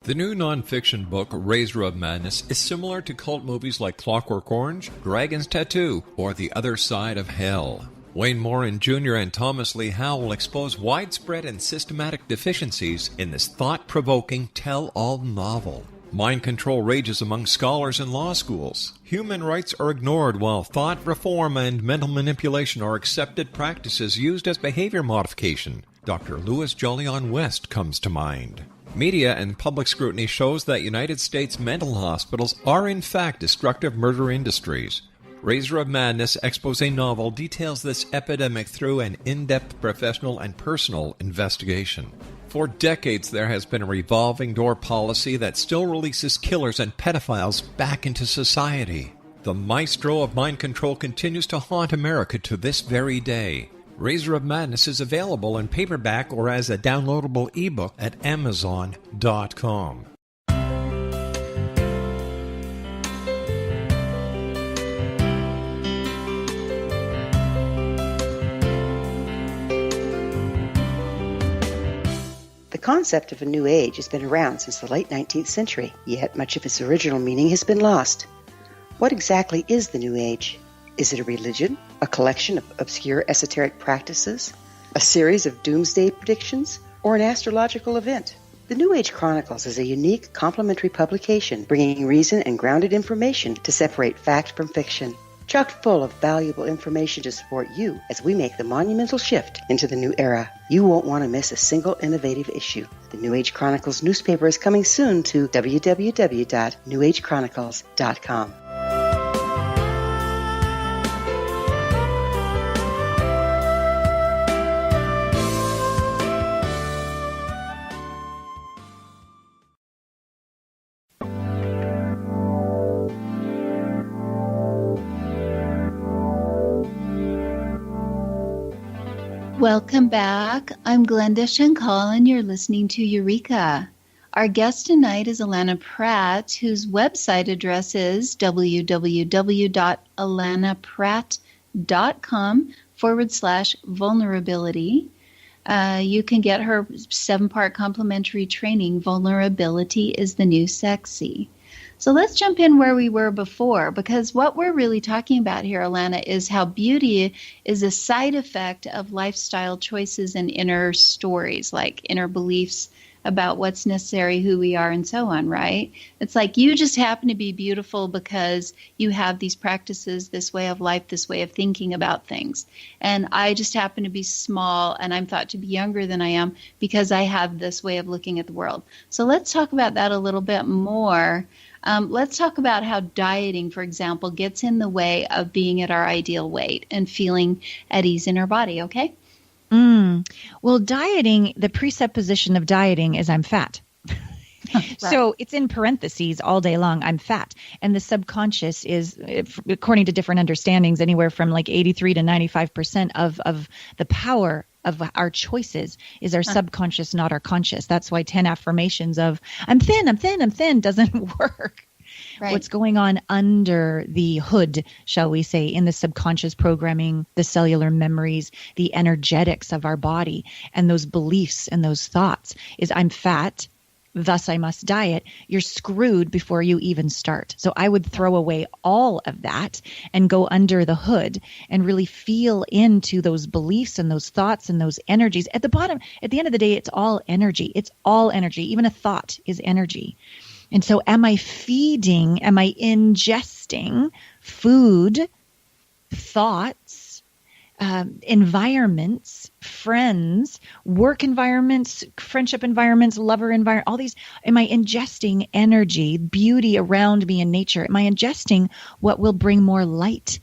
The new nonfiction book, Razor of Madness, is similar to cult movies like Clockwork Orange, Dragon's Tattoo, or The Other Side of Hell. Wayne Morin Jr. and Thomas Lee Howell will expose widespread and systematic deficiencies in this thought-provoking tell-all novel. Mind control rages among scholars in law schools. Human rights are ignored while thought reform and mental manipulation are accepted practices used as behavior modification. Dr. Louis Jolyon West comes to mind. Media and public scrutiny shows that United States mental hospitals are in fact destructive murder industries. Razor of Madness expose novel details this epidemic through an in-depth professional and personal investigation. For decades, there has been a revolving door policy that still releases killers and pedophiles back into society. The maestro of mind control continues to haunt America to this very day. Razor of Madness is available in paperback or as a downloadable ebook at Amazon.com. The concept of a new age has been around since the late 19th century, yet much of its original meaning has been lost. What exactly is the new age? Is it a religion, a collection of obscure esoteric practices, a series of doomsday predictions, or an astrological event. The New Age Chronicles is a unique complementary publication bringing reason and grounded information to separate fact from fiction. Chock full of valuable information to support you as we make the monumental shift into the new era. You won't want to miss a single innovative issue. The New Age Chronicles newspaper is coming soon to www.newagechronicles.com. Welcome back. I'm Glenda Shankal, and you're listening to Eureka. Our guest tonight is Alana Pratt, whose website address is www.alanapratt.com/vulnerability. You can get her 7-part complimentary training, Vulnerability is the New Sexy. So let's jump in where we were before, because what we're really talking about here, Alana, is how beauty is a side effect of lifestyle choices and inner stories, like inner beliefs about what's necessary, who we are, and so on, right? It's like you just happen to be beautiful because you have these practices, this way of life, this way of thinking about things. And I just happen to be small, and I'm thought to be younger than I am because I have this way of looking at the world. So let's talk about that a little bit more. Let's talk about how dieting, for example, gets in the way of being at our ideal weight and feeling at ease in our body, okay? Well, dieting, the presupposition of dieting is I'm fat. Right. So it's in parentheses all day long, I'm fat. And the subconscious is, according to different understandings, anywhere from like 83 to 95% of the power of our choices is our subconscious, not our conscious. That's why 10 affirmations of I'm thin, I'm thin, I'm thin doesn't work. Right. What's going on under the hood, shall we say, in the subconscious programming, the cellular memories, the energetics of our body, and those beliefs and those thoughts is I'm fat, thus I must diet. You're screwed before you even start. So I would throw away all of that and go under the hood and really feel into those beliefs and those thoughts and those energies. At the bottom, at the end of the day, it's all energy. It's all energy. Even a thought is energy. And so am I ingesting food, thoughts, environments, friends, work environments, friendship environments, lover environment, all these, am I ingesting energy, beauty around me in nature? Am I ingesting what will bring more light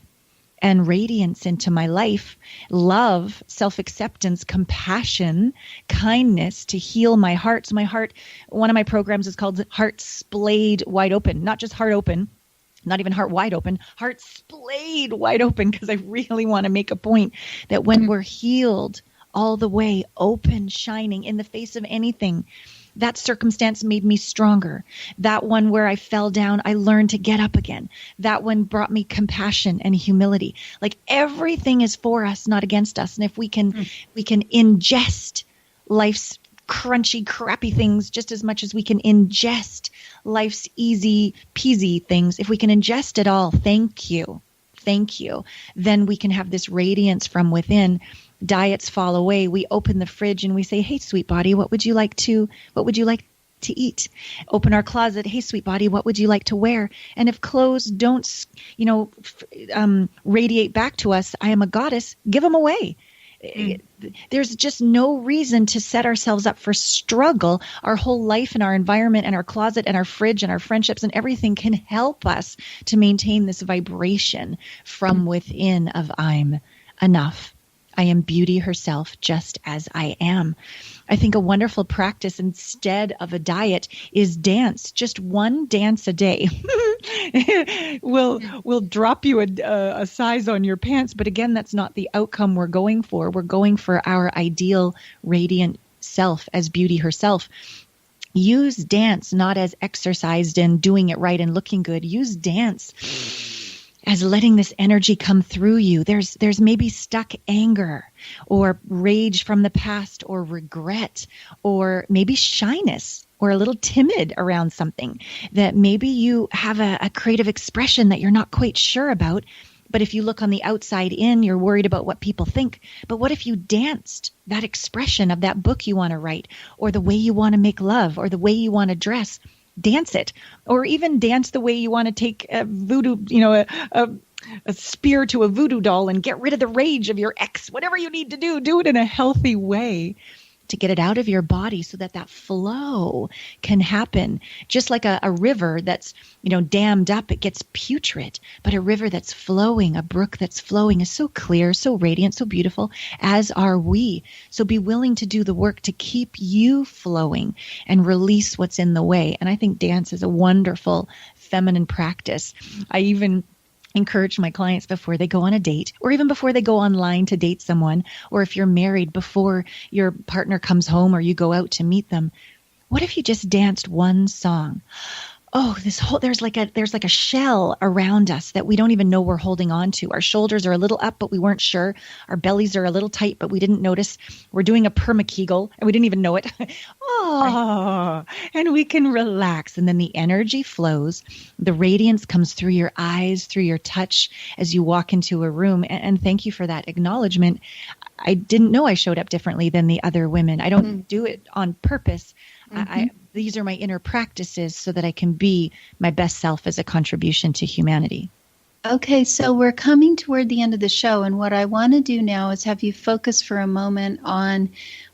and radiance into my life, love, self-acceptance, compassion, kindness to heal my heart? So my heart, one of my programs is called Heart Splayed Wide Open, not just heart open, not even heart wide open, heart splayed wide open, because I really want to make a point that when we're healed all the way, open, shining in the face of anything, that circumstance made me stronger. That one where I fell down, I learned to get up again. That one brought me compassion and humility. Like everything is for us, not against us. And if we can ingest life's crunchy, crappy things just as much as we can ingest life's easy peasy things, if we can ingest it all, thank you, then we can have this radiance from within. Diets fall away. We open the fridge and we say, hey, sweet body, what would you like to eat? Open our closet. Hey, sweet body, what would you like to wear? And if clothes don't, radiate back to us, I am a goddess, give them away. There's just no reason to set ourselves up for struggle. Our whole life and our environment and our closet and our fridge and our friendships and everything can help us to maintain this vibration from within of I'm enough. I am beauty herself just as I am. I think a wonderful practice instead of a diet is dance. Just one dance a day will drop you a size on your pants. But again, that's not the outcome we're going for. We're going for our ideal radiant self as beauty herself. Use dance not as exercised and doing it right and looking good. Use dance as letting this energy come through you. There's maybe stuck anger or rage from the past or regret or maybe shyness or a little timid around something that maybe you have a creative expression that you're not quite sure about. But if you look on the outside in, you're worried about what people think. But what if you danced that expression of that book you want to write, or the way you want to make love, or the way you want to dress? Dance it, or even dance the way you want to take a voodoo, a spear to a voodoo doll and get rid of the rage of your ex. Whatever you need to do it in a healthy way to get it out of your body so that that flow can happen. Just like a river that's, dammed up, it gets putrid. But a river that's flowing, a brook that's flowing is so clear, so radiant, so beautiful, as are we. So be willing to do the work to keep you flowing and release what's in the way. And I think dance is a wonderful feminine practice. I even encourage my clients before they go on a date, or even before they go online to date someone, or if you're married, before your partner comes home or you go out to meet them, what if you just danced one song? Oh, there's like a shell around us that we don't even know we're holding on to. Our shoulders are a little up, but we weren't sure. Our bellies are a little tight, but we didn't notice. We're doing a perma-kegel and we didn't even know it. Oh, and we can relax. And then the energy flows. The radiance comes through your eyes, through your touch as you walk into a room. And thank you for that acknowledgement. I didn't know I showed up differently than the other women. I don't do it on purpose. These are my inner practices so that I can be my best self as a contribution to humanity. Okay, so we're coming toward the end of the show, and what I want to do now is have you focus for a moment on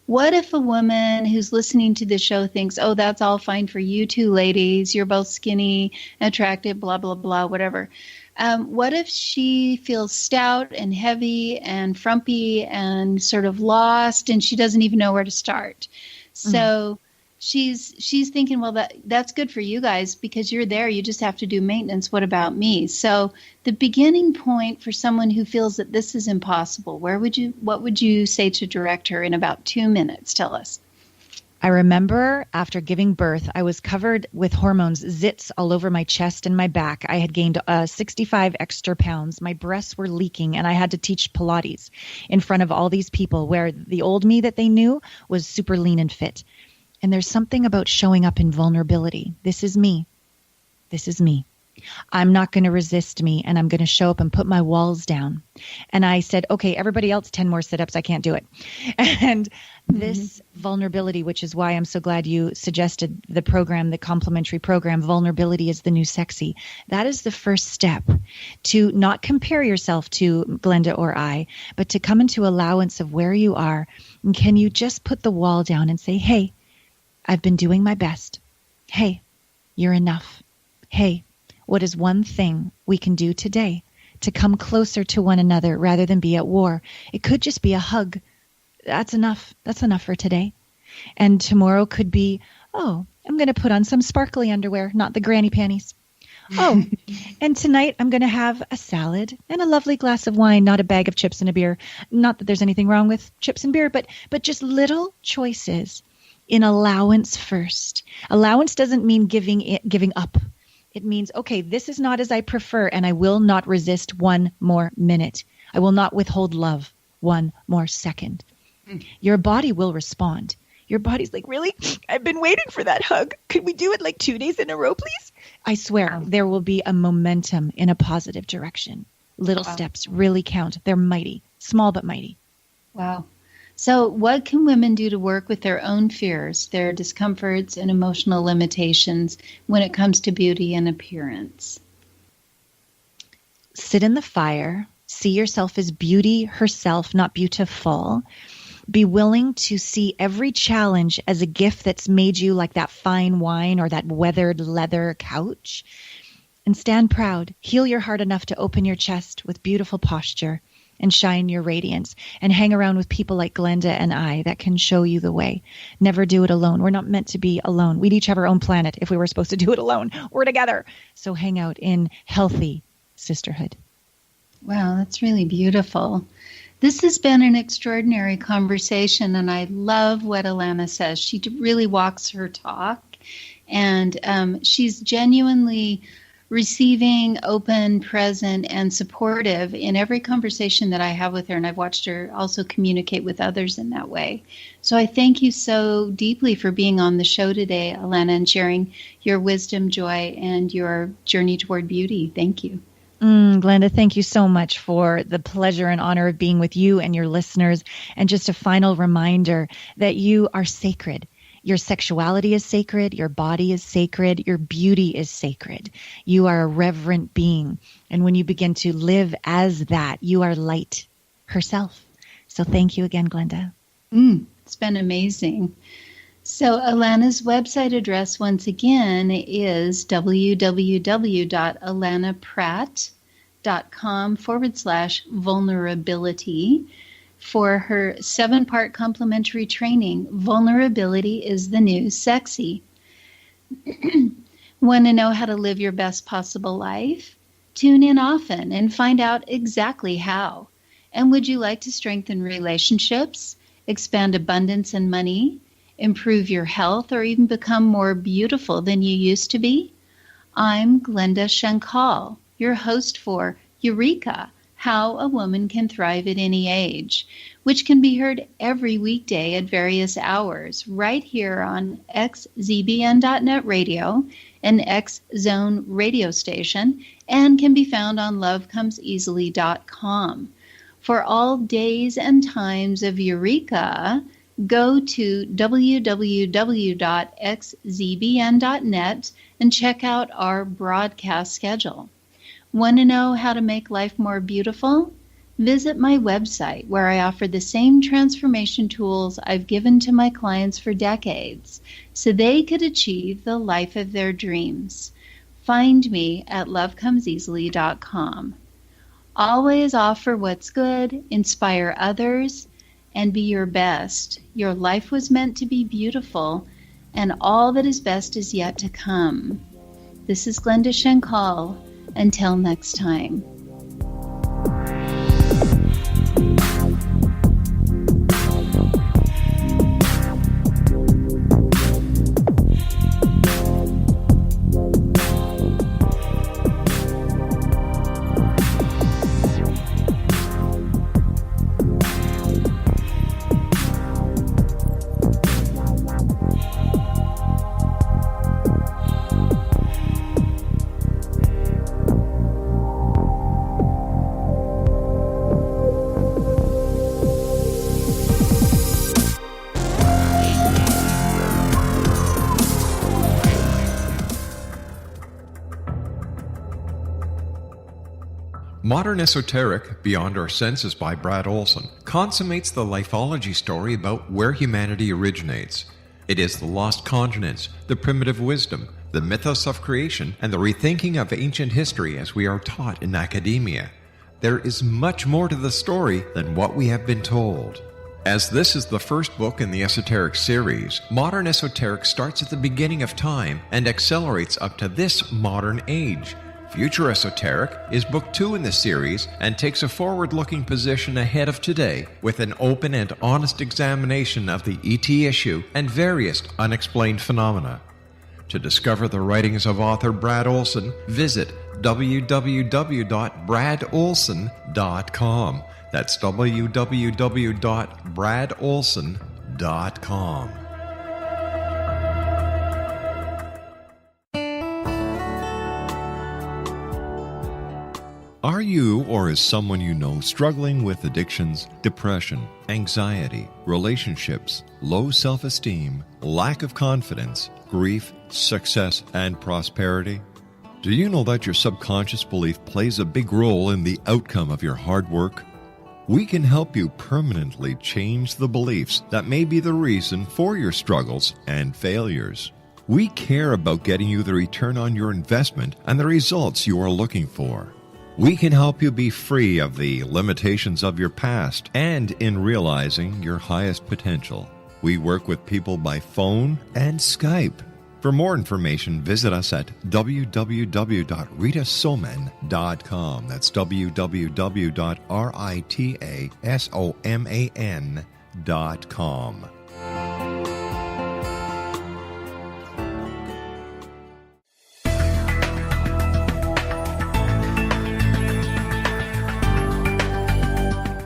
what if a woman who's listening to the show thinks, oh, that's all fine for you two ladies, you're both skinny, attractive, blah, blah, blah, whatever. What if she feels stout and heavy and frumpy and sort of lost, and she doesn't even know where to start? So she's thinking, well, that's good for you guys because you're there. You just have to do maintenance. What about me? So the beginning point for someone who feels that this is impossible, what would you say to direct her in about 2 minutes? Tell us. I remember after giving birth, I was covered with hormones, zits all over my chest and my back. I had gained 65 extra pounds. My breasts were leaking, and I had to teach Pilates in front of all these people where the old me that they knew was super lean and fit. And there's something about showing up in vulnerability. This is me. This is me. I'm not going to resist me, and I'm going to show up and put my walls down. And I said, okay, everybody else, 10 more sit-ups. I can't do it. And this vulnerability, which is why I'm so glad you suggested the program, the complimentary program, Vulnerability is the New Sexy. That is the first step to not compare yourself to Glenda or I, but to come into allowance of where you are. And can you just put the wall down and say, hey, I've been doing my best. Hey, you're enough. Hey, what is one thing we can do today to come closer to one another rather than be at war? It could just be a hug. That's enough. That's enough for today. And tomorrow could be, oh, I'm going to put on some sparkly underwear, not the granny panties. Oh, and tonight I'm going to have a salad and a lovely glass of wine, not a bag of chips and a beer. Not that there's anything wrong with chips and beer, but just little choices in allowance first. Allowance doesn't mean giving up. It means, okay, this is not as I prefer, and I will not resist one more minute. I will not withhold love one more second. Your body will respond. Your body's like, really? I've been waiting for that hug. Could we do it like 2 days in a row, please? I swear there will be a momentum in a positive direction. Little steps really count. They're mighty, small but mighty. Wow. So what can women do to work with their own fears, their discomforts, and emotional limitations when it comes to beauty and appearance? Sit in the fire. See yourself as beauty herself, not beautiful. Be willing to see every challenge as a gift that's made you like that fine wine or that weathered leather couch. And stand proud. Heal your heart enough to open your chest with beautiful posture and shine your radiance, and hang around with people like Glenda and I that can show you the way. Never do it alone. We're not meant to be alone. We'd each have our own planet if we were supposed to do it alone. We're together. So hang out in healthy sisterhood. Wow, that's really beautiful. This has been an extraordinary conversation, and I love what Allana says. She really walks her talk, and she's genuinely receiving, open, present, and supportive in every conversation that I have with her. And I've watched her also communicate with others in that way. So I thank you so deeply for being on the show today, Allana, and sharing your wisdom, joy, and your journey toward beauty. Thank you. Glenda, thank you so much for the pleasure and honor of being with you and your listeners. And just a final reminder that you are sacred. Your sexuality is sacred. Your body is sacred. Your beauty is sacred. You are a reverent being. And when you begin to live as that, you are light herself. So thank you again, Glenda. It's been amazing. So Alana's website address, once again, is www.alanapratt.com/vulnerability for her 7-part complimentary training, Vulnerability is the New Sexy. Want to know how to live your best possible life? Tune in often and find out exactly how. And would you like to strengthen relationships, expand abundance and money, improve your health, or even become more beautiful than you used to be? I'm Glenda Shankal, your host for Eureka, How a Woman Can Thrive at Any Age, which can be heard every weekday at various hours right here on xzbn.net radio, an X-Zone radio station, and can be found on lovecomeseasily.com. For all days and times of Eureka, go to www.xzbn.net and check out our broadcast schedule. Want to know how to make life more beautiful? Visit my website where I offer the same transformation tools I've given to my clients for decades so they could achieve the life of their dreams. Find me at lovecomeseasily.com. Always offer what's good, inspire others, and be your best. Your life was meant to be beautiful, and all that is best is yet to come. This is Glenda Shankal. Until next time. Modern Esoteric, Beyond Our Senses by Brad Olson, consummates the lifeology story about where humanity originates. It is the lost continents, the primitive wisdom, the mythos of creation, and the rethinking of ancient history as we are taught in academia. There is much more to the story than what we have been told. As this is the first book in the Esoteric series, Modern Esoteric starts at the beginning of time and accelerates up to this modern age. Future Esoteric is book 2 in the series and takes a forward-looking position ahead of today with an open and honest examination of the ET issue and various unexplained phenomena. To discover the writings of author Brad Olson, visit www.bradolson.com. That's www.bradolson.com. Are you or is someone you know struggling with addictions, depression, anxiety, relationships, low self-esteem, lack of confidence, grief, success, and prosperity? Do you know that your subconscious belief plays a big role in the outcome of your hard work? We can help you permanently change the beliefs that may be the reason for your struggles and failures. We care about getting you the return on your investment and the results you are looking for. We can help you be free of the limitations of your past and in realizing your highest potential. We work with people by phone and Skype. For more information, visit us at www.ritasoman.com. That's www.ritasoman.com.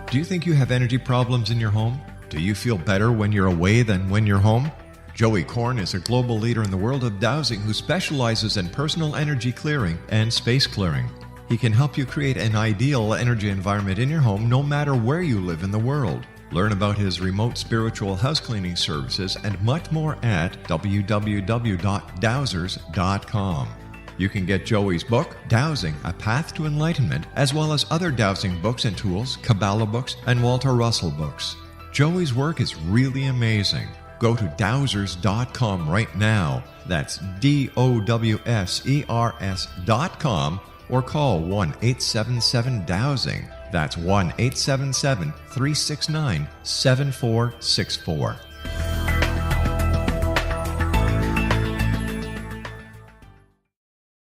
Do you think you have energy problems in your home? Do you feel better when you're away than when you're home? Joey Korn is a global leader in the world of dowsing who specializes in personal energy clearing and space clearing. He can help you create an ideal energy environment in your home no matter where you live in the world. Learn about his remote spiritual house cleaning services and much more at www.dowsers.com. You can get Joey's book, Dowsing, A Path to Enlightenment, as well as other dowsing books and tools, Kabbalah books, and Walter Russell books. Joey's work is really amazing. Go to dowsers.com right now. That's DOWSERS.com or call 1-877-DOWSING. That's 1-877-369-7464.